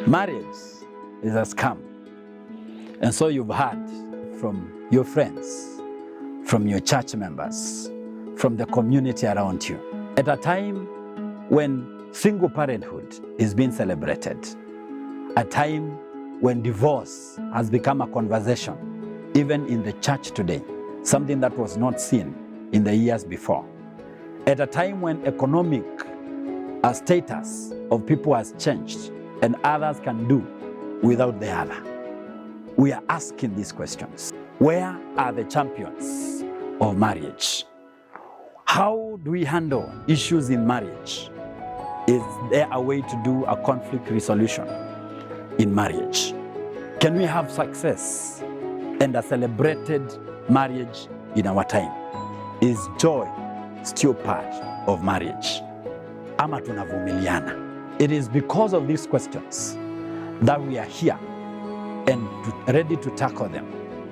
Marriage is a scam. And so you've heard from your friends, from your church members, from the community around you. At a time when single parenthood is being celebrated, a time when divorce has become a conversation, even in the church today, something that was not seen in the years before. At a time when economic status of people has changed and others can do without the other, we are asking these questions. Where are the champions of marriage? How do we handle issues in marriage? Is there a way to do a conflict resolution in marriage? Can we have success and a celebrated marriage in our time? Is joy still part of marriage? Ama tunavumiliana? It is because of these questions that we are here and ready to tackle them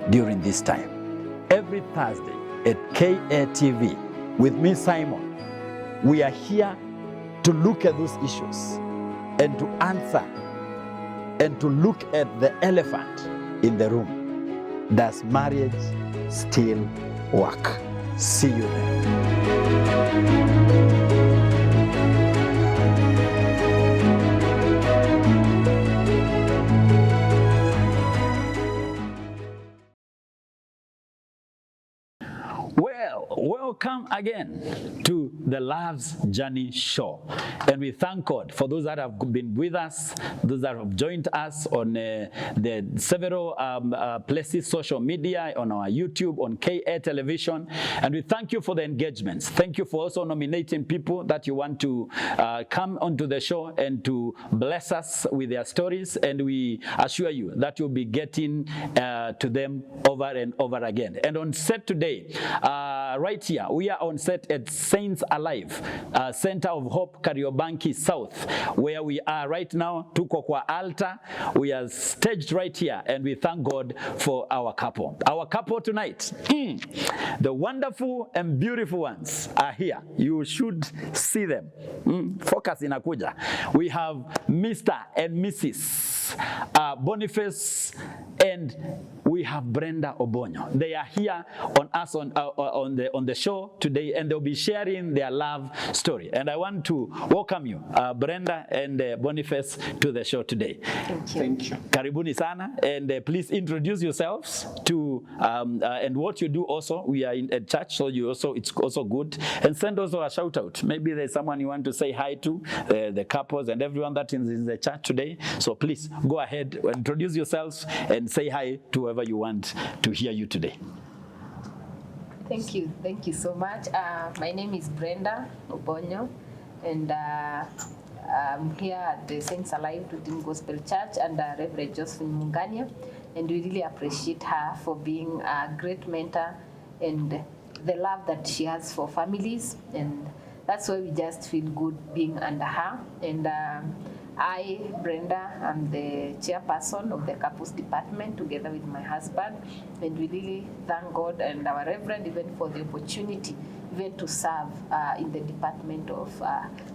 during this time. Every Thursday at KATV with me, Simon, we are here to look at those issues and to answer and to look at the elephant in the room. Does marriage still work? See you there. Well, welcome again to the Love's Journey Show. And we thank God for those that have been with us, those that have joined us on the several places, social media, on our YouTube, on KA Television. And we thank you for the engagements. Thank you for also nominating people that you want to come onto the show and to bless us with their stories. And we assure you that you'll be getting to them over and over again. And on set today, right here, we are on set at Saints Alive, Center of Hope, Kariobanki South, where we are right now. Tuko kwa altar. We are staged right here, and we thank God for our couple. Our couple tonight, the wonderful and beautiful ones are here. You should see them. Focus inakuja. We have Mr. and Mrs. Boniface, and we have Brenda Obonyo. They are here on us on the show today, and they'll be sharing their love story. And I want to welcome you, Brenda and Boniface, to the show today. Thank you. Thank you. Karibuni sana, and please introduce yourselves to and what you do. Also, we are in a church, so it's also good. And send also a shout out. Maybe there's someone you want to say hi to, the couples and everyone that is in the church today. So please go ahead, introduce yourselves, and say hi to whoever you want to hear you today. Thank you so much. My name is Brenda Obonyo, and I'm here at the Saints Alive Redeemed Gospel Church under Reverend Josephine Mungania, and we really appreciate her for being a great mentor and the love that she has for families, and that's why we just feel good being under her. And I, Brenda, am the chairperson of the couples department together with my husband, and we really thank God and our Reverend even for the opportunity even to serve in the department of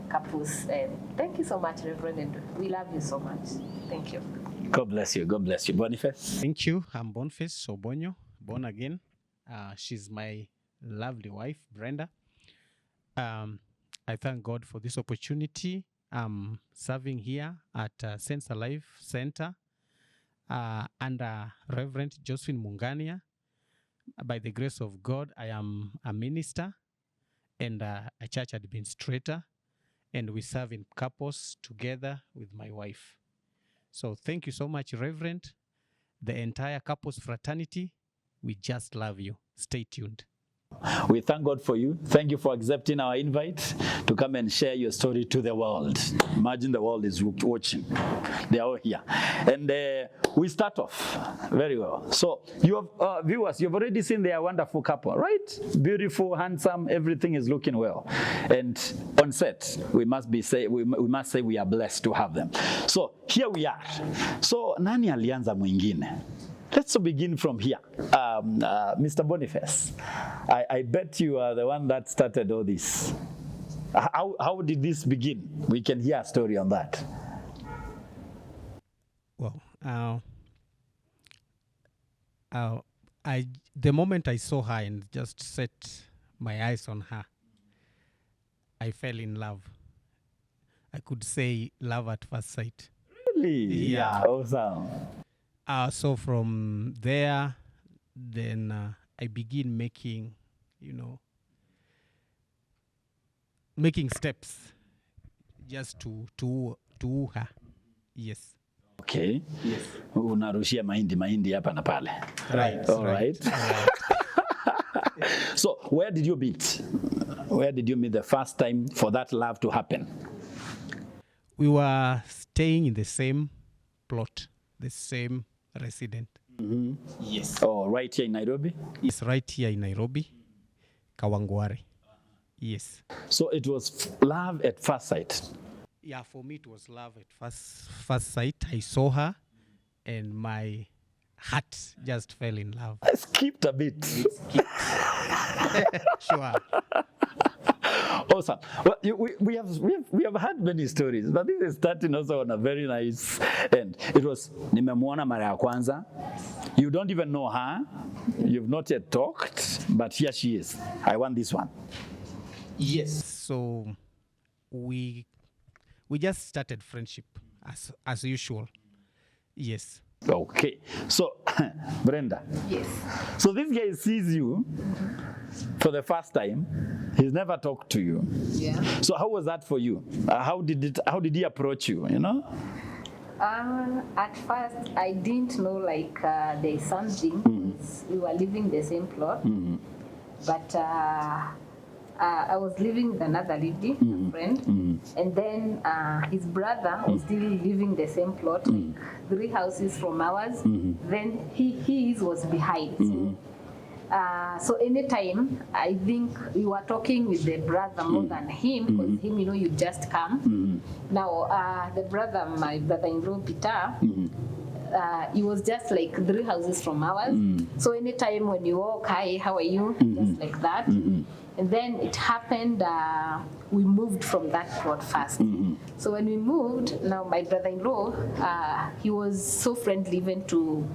couples. And thank you so much, Reverend, and we love you so much. Thank you. God bless you. God bless you. Boniface. Thank you. I'm Boniface Obonyo, born again. She's my lovely wife, Brenda. I thank God for this opportunity. I'm serving here at Saints Alive Center under Reverend Josephine Mungania. By the grace of God, I am a minister and a church administrator, and we serve in couples together with my wife. So thank you so much, Reverend. The entire couples fraternity, we just love you. Stay tuned. We thank God for you. Thank you for accepting our invite to come and share your story to the world. Imagine the world is watching. They are all here. And we start off very well. So you have viewers, you've already seen their wonderful couple, right? Beautiful, handsome, everything is looking well. And on set, we must say we are blessed to have them. So here we are. So nani alianza mwingine? Let's begin from here. Mr. Boniface, I bet you are the one that started all this. How did this begin? We can hear a story on that. Well, the moment I saw her and just set my eyes on her, I fell in love. I could say love at first sight. Really? Yeah. Awesome. So from there, then I begin making, making steps just to woo her. Yes. Okay. Yes. Unarushia mahindi hapa na pale. Right. All right. So where did you meet? Where did you meet the first time for that love to happen? We were staying in the same plot, the same resident. Mm-hmm. Yes. Oh, right here in Nairobi? Yes, right here in Nairobi, Kawangware. Yes. So it was love at first sight. Yeah, for me it was love at first sight. I saw her and my heart just fell in love. I skipped a bit. Sure. Awesome. Well, we have had many stories, but this is starting also on a very nice end. It was nimemwona mara ya kwanza. You don't even know her. You've not yet talked, but here she is. I want this one. Yes. So we just started friendship as usual. Yes. Okay. So, Brenda. Yes. So this guy sees you for the first time. He's never talked to you. Yeah. So how was that for you? How did he approach you? At first, I didn't know like there's something. Mm-hmm. We were living the same plot, Mm-hmm. but I was living with another lady, a friend, and then his brother was still living the same plot, like 3 houses from ours. Then his was behind. So anytime I think we were talking with the brother more than him, because him, you just come. Now the brother, my brother-in-law Peter, he was just like 3 houses from ours. So anytime when you walk, hi, how are you? Just like that. And then it happened, we moved from that plot first. So when we moved, now my brother-in-law, he was so friendly even to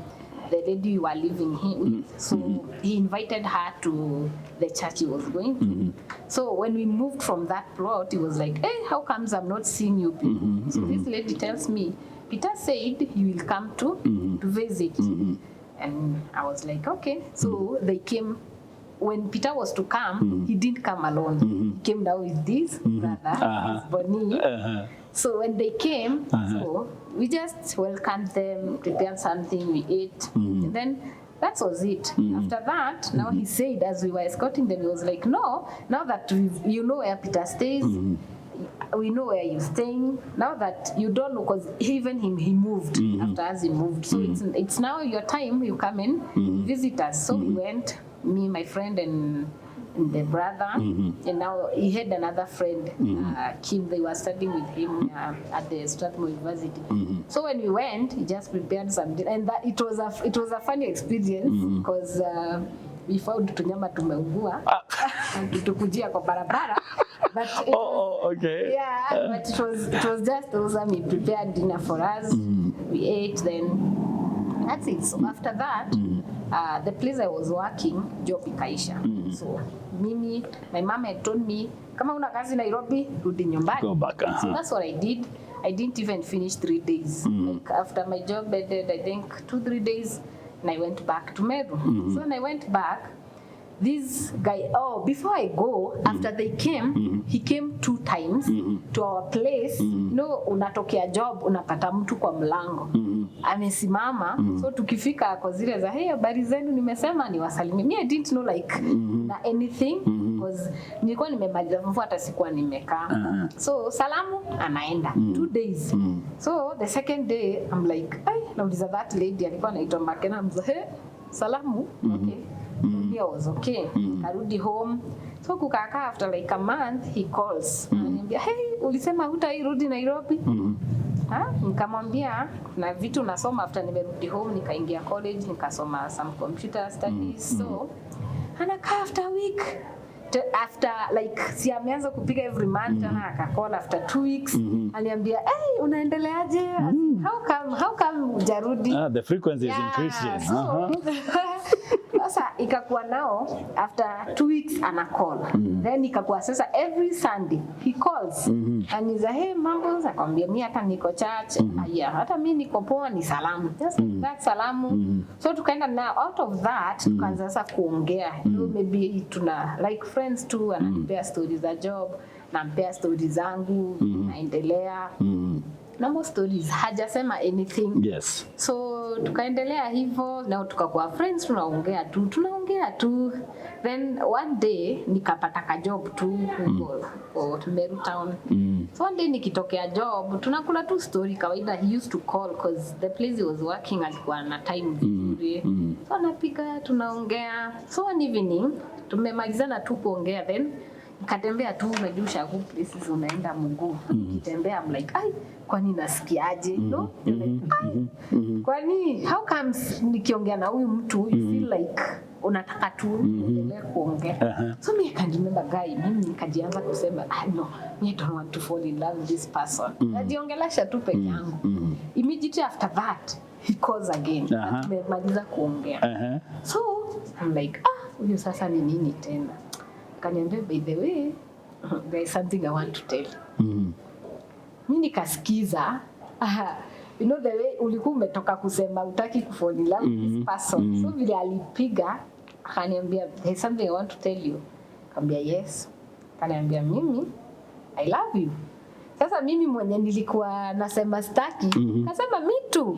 the lady you were living with. So he invited her to the church he was going to. So when we moved from that plot, he was like, hey, how comes I'm not seeing you people? So this lady tells me, Peter said you will come to visit. And I was like, okay. So they came. When Peter was to come, he didn't come alone. He came down with this brother, Bonnie. So when they came, so we just welcomed them, prepared something, we ate, and then that was it. After that, now he said, as we were escorting them, he was like, no, now that you know where Peter stays, we know where you're staying. Now that you don't know, because even him, he moved after us, he moved. So it's now your time, you come and visit us. So we went, me, my friend, and the brother, and now he had another friend, Kim. They were studying with him at the Strathmore University. So when we went, he just prepared something, and that it was a funny experience because we found tunyama tumeugua tukujia kwa barabara. But okay. Yeah, but it was just awesome. He prepared dinner for us. We ate, then that's it. So after that, the place I was working, job ikaisha. So mimi, my mom had told me, kama una kazi Nairobi, rudi nyumbani. Go back. So that's what I did. I didn't even finish 3 days. Like after my job ended, I think 2-3 days, and I went back to Meru. So when I went back, this guy, before I go, after they came, he came 2 times to our place. Unatokea job, unapata mtu kwa mlango. Amesimama, so tukifika kwa zile za, hey, habari zenu, nimesema niwasalimie. Me, I didn't know like na anything, because nilikuwa nimemaliza mvua, hata sikuwa nimekaa. So salamu, anaenda 2 days. So the second day, I'm like, nauliza that lady, alikuwa anaitwa Makena, mzahe, salamu, okay. I was okay. Karudi home. So kukaka after like a month, he calls. Ananiambia, hey, ulisema hutairudi Nairobi? Nikamwambia na vitu nasoma. After nimerudi home, nikaingia college, nikasoma some computer studies. So anakaa after a week, after like si ameanza kupiga every month akacall after 2 weeks aliambia hey unaendeleaje how come ujarudi the frequency is increasing sasa ikakuwa nao after 2 weeks ana call then ikakuwa sasa every Sunday he calls and he's hey mambo akamwambia mimi hata niko church hata mimi niko poa ni salamu just that salamu so tukaenda na out of that tukaanza sasa kuongea maybe tuna like friends too ananipea stories za job nampea stories zangu naendelea na most stories hajasema anything yes so tukaendelea hivyo na tukakuwa friends tunaongea tu then one day nikapata ka job tu huko Meru town so one day nikitokea job tunakula tu story kawaida he used to call because the place he was working alikuwa na time vizuri so anapiga tunaongea so one evening tumemalizana tu kuongea then nikatembea tu unajusha huko places unaenda mguu nikitembea I'm like ai kwani nasikiaje no kwani how comes nikiongea na huyu mtu you feel like unataka tu endelee kuongea so me I can remember guy mimi nikajianza kusema no I don't want to fall in love with this person najiongelesha tu peke yangu immediately after that he calls again tumemaliza kuongea so I'm like huyu sasa ni nini tena kaniambia by the way there is something I want to tell mimi nikasikiza you know the way ulikuwa umetoka kusema utaki kufall in love with this person so vile alipiga akaniambia there is something I want to tell you akaniambia yes akaniambia mimi I love you sasa mimi mwenye nilikuwa nasema staki kasema me too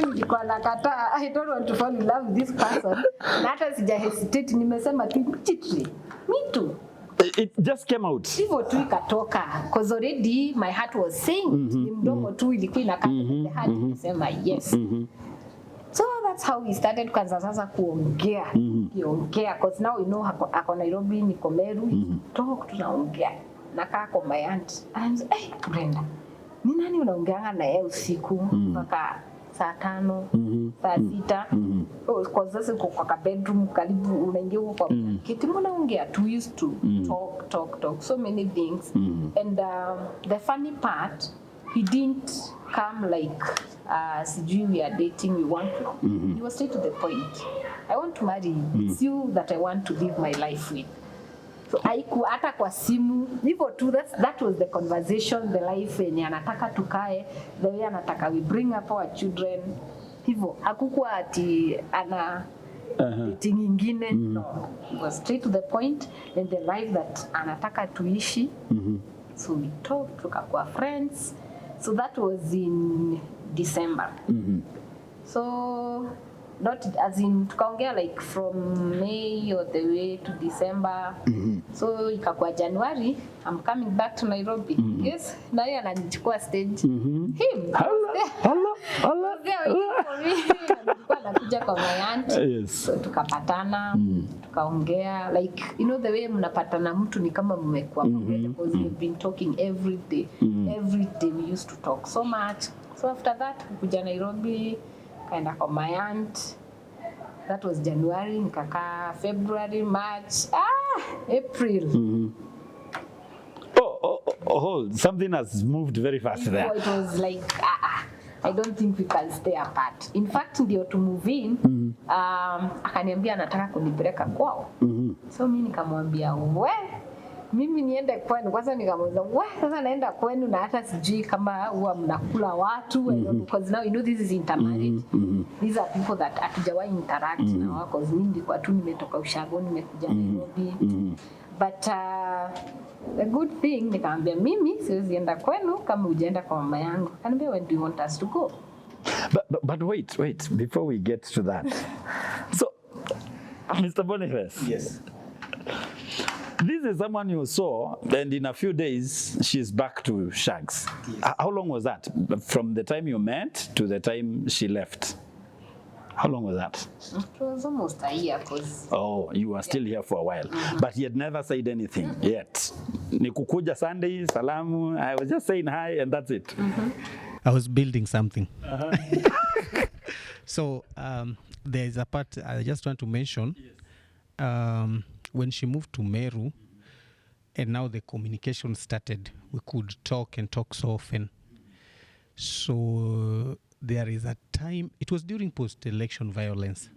nilikuwa nakataa I don't want to fall in love with this person na hata sija hesitate nimesema tu immediately me too it just came out hivyo tu ikatoka because already my heart was saying ni mdomo tu ilikuwa inakata the heart kusema yes so that's how we started kwanza sasa kuongea because now we know ako Nairobi niko Meru talk tunaongea nakaa kwa my aunt and Brenda ni nani unaongeanga na yeye usiku mpaka saa 5 saa 6 kwa sasa kwa bedroom karibu unaingia huko kwa kiti mnaongea to used to talk so many things and the funny part he didn't come like sijui we are dating we want to he was straight to the point I want to marry you it's you that I want to live my life with so hata kwa simu hivyo tu that was the conversation the life yenye anataka tukae the way anataka we bring up our children hivyo hakukuwa ati ana dating nyingine no it was straight to the point and the life that anataka tuishi so we talked tukakuwa friends so that was in December so not as in tukaongea like from May all the way to December so ikakuwa January I'm coming back to Nairobi yes na yeye ananichukua stage him nilikuwa nakuja kwa my aunt yes so tukapatana tukaongea like you know the way mnapatana mtu ni kama mmekuwa because we've been talking every day we used to talk so much so after that kuja Nairobi kaenda kwa my aunt that was January nikakaa February March April something has moved very fast there it was like I don't think we can stay apart in fact ndio to move in akaniambia anataka kunipeleka kwao so mimi nikamwambia mimi niende kwenu kwanza nikamuuliza sasa naenda kwenu na hata sijui kama huwa mnakula watu because now you know this is intermarriage these are people that hatujawahi interact na wao cause mimi kwa tu nimetoka ushago nimekuja Nairobi but the good thing nikamwambia mimi siwezi enda kwenu kama hujaenda kwa mama yangu anambia when do you want us to go but wait before we get to that so Mr. Boniface Yes. This is someone you saw, and in a few days, she's back to Shags. Yes. How long was that? From the time you met to the time she left? How long was that? It was almost a year. Oh, you were still here for a while. But he had never said anything yet. Nikukuja Sunday, salamu, I was just saying hi, and that's it. I was building something. So there's a part I just want to mention. When she moved to Meru, and now the communication started, we could talk and talk so often. So there is a time, it was during post-election violence,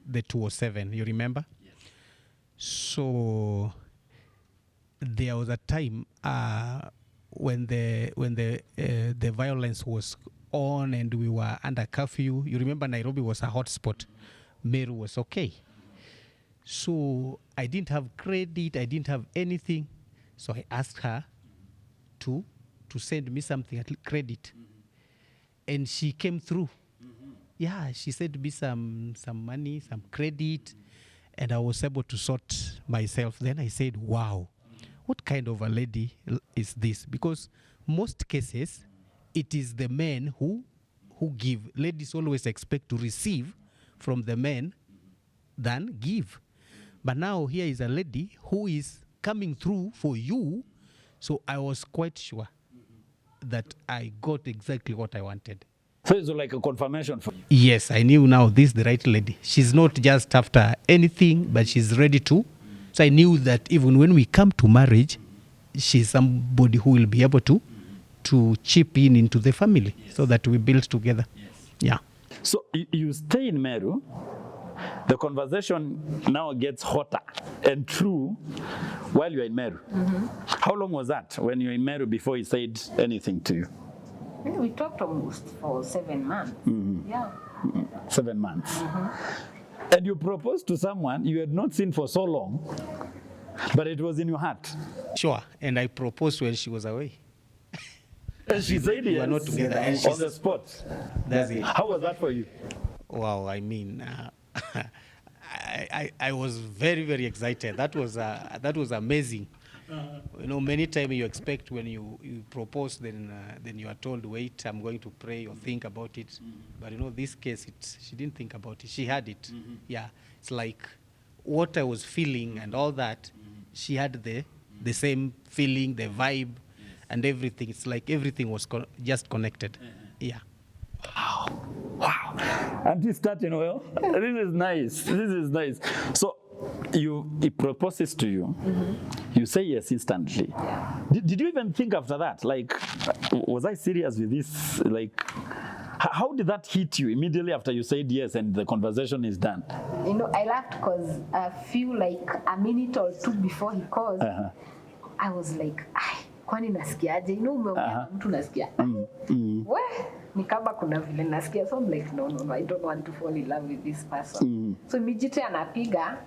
the 2007, you remember? Yes. So there was a time when the violence was on and we were under curfew. You remember Nairobi was a hotspot. Meru was okay. So I didn't have credit, I didn't have anything. So I asked her to send me something at credit. And she came through. Yeah, she sent me some money, some credit, and I was able to sort myself. Then I said, wow, what kind of a lady is this? Because most cases, it is the men who give. Ladies always expect to receive from the men than give. But now here is a lady who is coming through for you. So I was quite sure that I got exactly what I wanted. So it's like a confirmation for you. Yes, I knew now this is the right lady. She's not just after anything, but she's ready to. So I knew that even when we come to marriage, she's somebody who will be able to chip in into the family, so that we build together. Yeah. So you stay in Meru. The conversation now gets hotter and true while you're in Meru. How long was that when you were in Meru before he said anything to you? We talked almost for 7 months. Yeah. 7 months. And you proposed to someone you had not seen for so long, but it was in your heart. Sure. And I proposed when she was away. And she said yes. We were not together. And On the spot. That's it. How was that for you? Wow, I mean, I was very, very excited. That was amazing. You know, many times you expect when you propose, then you are told, wait, I'm going to pray or think about it. But you know, this case, she didn't think about it. She had it. Yeah, it's like what I was feeling and all that. She had the same feeling, the vibe, and everything. It's like everything was just connected. Yeah. Wow. And he's starting well. This is nice. This is nice. So he proposes to you. You say yes instantly. Did you even think after that? Like, was I serious with this? Like, how did that hit you immediately after you said yes and the conversation is done? You know, I laughed because I feel like a minute or two before he calls, I was like, kwani nasikiaje? You know, umeongea mtu nasikia. Ni kama kuna vile nasikia. So I'm like, no, I don't want to fall in love with this person. So immediately anapiga,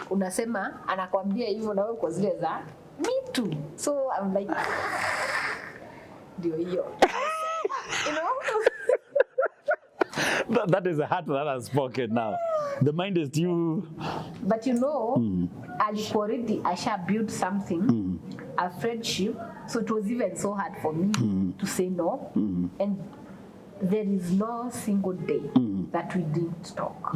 unasema, anakwambia hivyo na wewe kwa zile za, me too. So I'm like, ndio hiyo. You know? That is a heart that has spoken now. The mind is due. But you know, alikuwa already asha build something, a friendship. So it was even so hard for me to say no. And there is no single day that we didn't talk.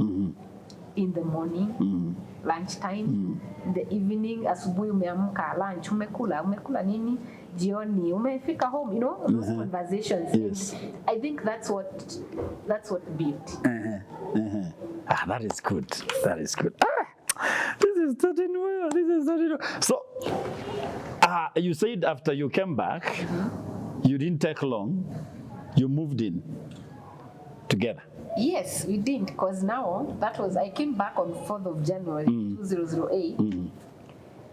In the morning, lunchtime, in the evening, asubuhi umeamka, lunch, umekula nini? Jioni, umefika home, you know, those conversations. Yes. I think that's what built. That is good. That is good. This is starting well. This is starting well. So, you said after you came back, you didn't take long. You moved in together. Yes, we did, because now I came back on 4th of January 2008.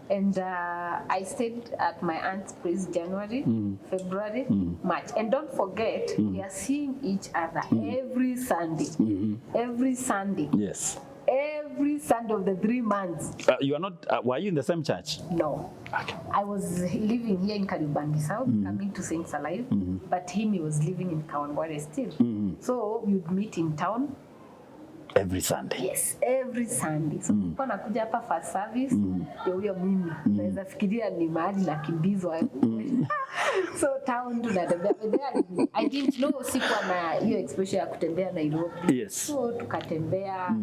And I stayed at my aunt's place January, February, March. And don't forget, we are seeing each other every Sunday. Every Sunday. Yes. Every Sunday of the 3 months. You are not, were you in the same church? No. Okay. I was living here in Kariobangi South, coming to Saints Alive, but he was living in Kawangware still. So we would meet in town Every Sunday. Yes, every Sunday. So nilikuwa nakuja hapa first service ndio huyo mimi. Naweza fikiria ni mahali nakimbizwa. So town tunatembea. I didn't know sikuwa na hiyo exposure ya kutembea Nairobi. Yes. So tukatembea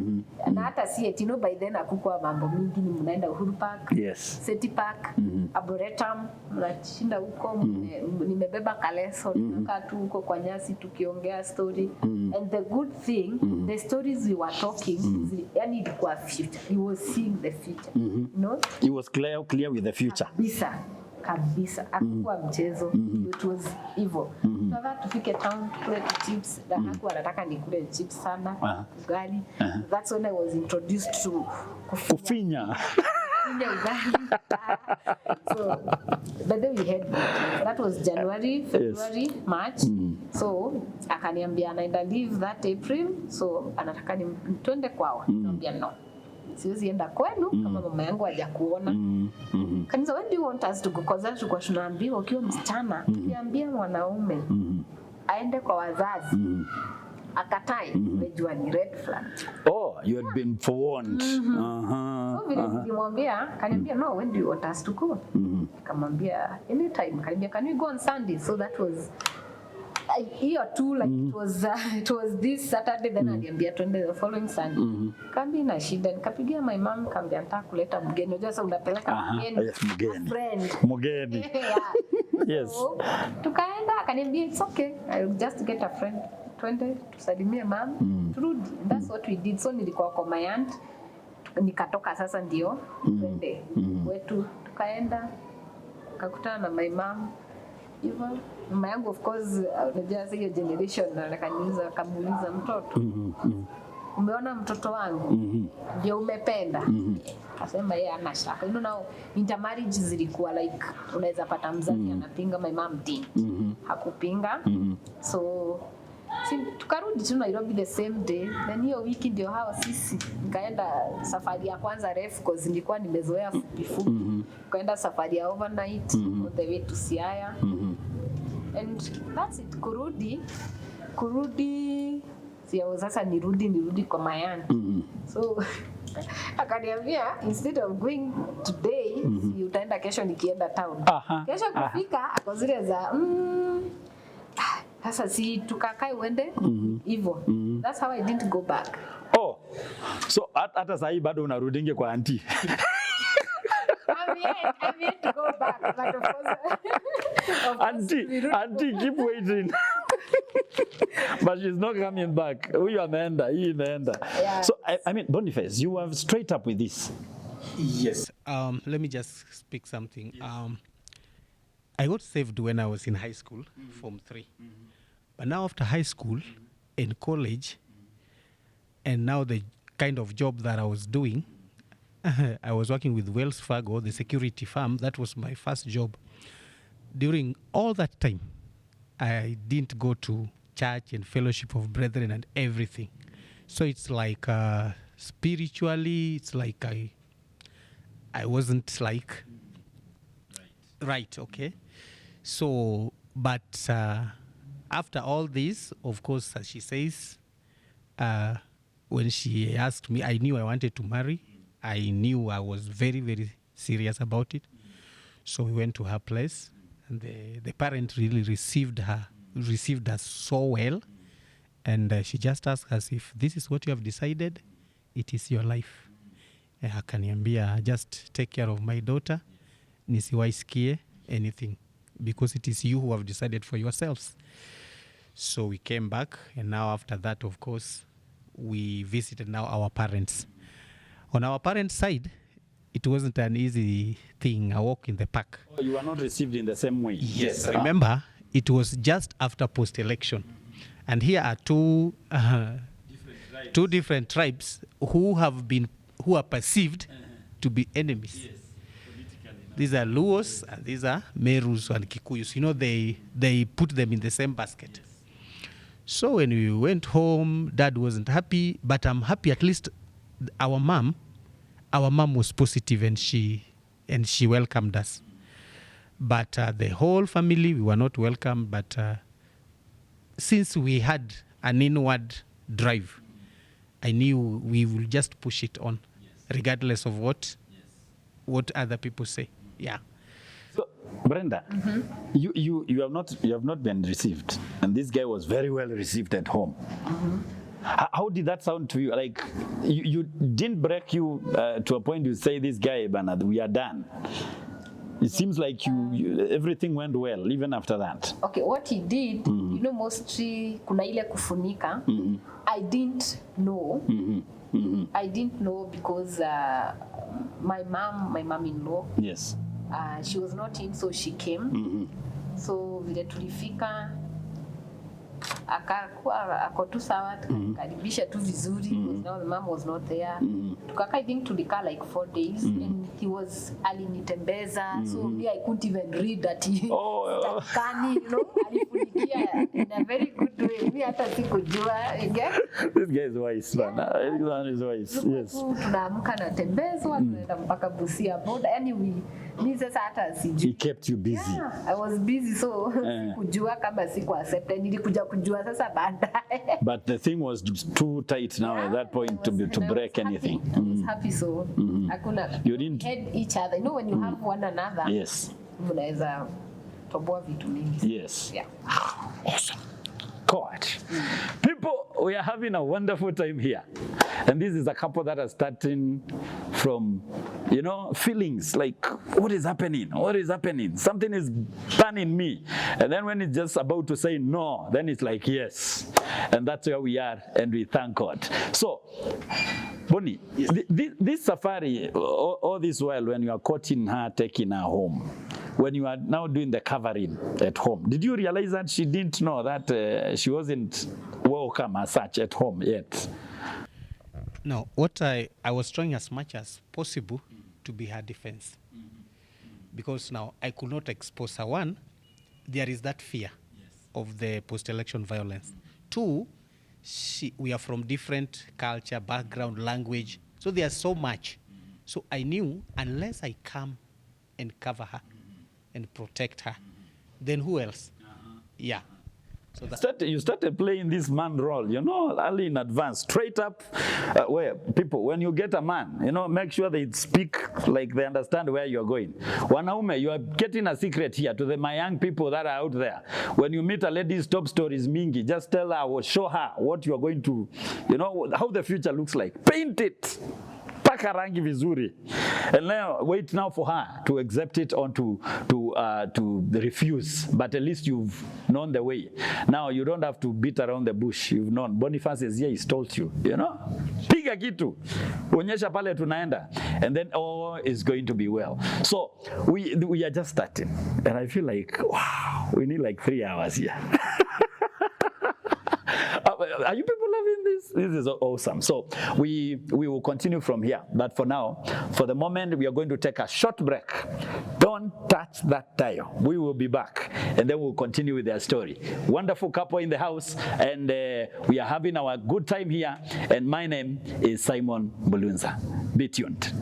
na hata si eti by then hakukuwa mambo mingi, ni mnaenda Uhuru Park, Yes. City Park, Arboretum, mnashinda huko, nimebeba kaleso, tunakaa tu huko kwa nyasi tukiongea story. And the good thing, the stories we were talking, yani ilikuwa future. He was seeing the future. No? He was clear with the future. Kabisa. Hakuwa mchezo. It was evil. Tunataka tufike town tukule chips. Na hakuwa anataka nikule chips sana. Ugali. That's when I was introduced to kufinya. Ugali. So, but then we had that was January, February, yes. March. So, akaniambia anaenda leave that April. So, anataka twende kwao. Niambia no. Siwezi enda kwenu kama mama yangu hajakuona. Kanisa, when do you want us to go? Because tulikuwa tunaambiwa ukiwa msichana, ukiambia mwanaume aende kwa wazazi, akatai, umejua ni red flag. Oh, you had been forewarned. So vile nilimwambia, kaniambia no, when do you want us to go? Kamwambia anytime. Kaniambia can we go on Sunday? So that was hiyo tu, like it was this Saturday, then aliambia twende the following Sunday. Kambi na shida, nikapigia my mom, kaambia nataka kuleta mgeni. Unajua sasa unapeleka mgeni. Yes, mgeni. Friend. Mgeni. Yes. So, tukaenda, akaniambia it's okay, I'll just get a friend. Twende tusalimie mom, turudi. That's what we did. So nilikuwa kwa my aunt, nikatoka sasa ndio twende wetu, tukaenda tukakutana na my mom. Hivyo mama yangu of course unajua hiyo generation anakaniuliza, kamuuliza mtoto, umeona mtoto wangu ndio umependa? Akasema yeye ana shaka. You know, intermarriage zilikuwa like unaweza pata mzazi anapinga, my mom didn't. Hakupinga. So tukarudi tu Nairobi the same day. Then hiyo wiki ndio hawa sisi nikaenda safari ya kwanza refu cause nilikuwa nimezoea fupi. Kaenda safari ya overnight on the way to Siaya. And that's it. Kurudi sio sasa nirudi kwa my aunt. So akaniambia instead of going today, utaenda kesho nikienda town. Kesho kufika akozile za sasa si tukakae uende hivyo. That's how I didn't go back. Oh. So hata sasa hii bado unarudinge kwa auntie. I'm yet to go back, but of course, auntie keep waiting. But she's not coming back. Huyu ameenda, hii imeenda. So I mean, Boniface, you were straight up with this. Yes. Let me just speak something. I got saved when I was in high school, Form 3. But now after high school and college, and now the kind of job that I was doing, I was working with Wells Fargo, the security firm. That was my first job. During all that time, I didn't go to church and fellowship of brethren and everything. So it's like spiritually, it's like I wasn't like right, okay. So, but after all this, of course, as she says, when she asked me, I knew I wanted to marry. I knew I was very, very serious about it. So we went to her place, and the parent really received us so well. And she just asked us, if this is what you have decided, it is your life. Akaniambia, just take care of my daughter, nisiwaisikie anything, because it is you who have decided for yourselves. So we came back, and now after that, of course, we visited now our parents. On our parents' side, it wasn't an easy thing, a walk in the park. Oh, you were not received in the same way? Yes. Remember, it was just after post-election. And here are two different tribes who are perceived to be enemies. Yes. These are Luos and these are Merus and Kikuyus. You know, they put them in the same basket. Yes. So when we went home, Dad wasn't happy, but I'm happy at least our mom was positive and she welcomed us. But the whole family, we were not welcome. But since we had an inward drive, I knew we will just push it on, regardless of what other people say. Yeah. So, Brenda, you have not been received, and this guy was very well received at home. How did that sound to you? Like, you didn't break you to a point you say, this guy, Bernard, we are done. It seems like you everything went well even after that. Okay, what he did, you know, mostly kuna ile kufunika. I didn't know. I didn't know because my mom-in-law, Yes. She was not in, so she came. So vile tulifika akakuwa ako tu sawa, tukaribisha tu vizuri, because now the mom was not there. Tukaka, I think tulikaa like 4 days, and he was alinitembeza, so me I couldn't even read that he kani, you know, alifunikia in a very good way. Me hata sikujua again. This guy is wise, man. This man is wise. Yes. Tunaamka na tembezo, tunaenda mpaka Busia border. Anyway, me sasa hata sijui. He kept you busy. Yeah, I was busy, so sikujua kama siku accepted. Nilikuja kujua sasa baadaye. But the thing was too tight now at that point to break anything. I was happy, so You didn't had each other. You know, when you have one another, yes. Mnaweza toboa vitu mingi. Yes. Yeah. Awesome. God. People, we are having a wonderful time here. And this is a couple that are starting from, you know, feelings like, what is happening? What is happening? Something is burning me. And then when it's just about to say no, then it's like, yes. And that's where we are, and we thank God. So, Bonnie, this safari, all this while, when you are courting her, taking her home, when you are now doing the covering at home, did you realize that she didn't know that she wasn't welcome as such at home yet? No, what I was trying as much as possible to be her defense. Because now I could not expose her. One, there is that fear of the post-election violence. Two, we are from different culture, background, language. So there's so much. So I knew unless I come and cover her and protect her, then who else? Yeah. So you started playing this man role, you know, early in advance, straight up. Where people, when you get a man, you know, make sure they speak like they understand where you're going. Wanaume, you are getting a secret here to my young people that are out there. When you meet a lady's top stories, mingi, just tell her or show her what you are going to, you know, how the future looks like. Paint it. Paka rangi vizuri. And now wait now for her to accept it or to refuse. But at least you've known the way. Now you don't have to beat around the bush. You've known. Boniface is here, he's told you, you know. Piga kitu. Onyesha pale tunaenda. And then all is going to be well. So we are just starting. And I feel like, wow, we need like 3 hours here. Are you people loving this? This is awesome. So we will continue from here. But for now, for the moment, we are going to take a short break. Don't touch that dial. We will be back. And then we'll continue with their story. Wonderful couple in the house. And we are having our good time here. And my name is Simon Bulunza. Be tuned.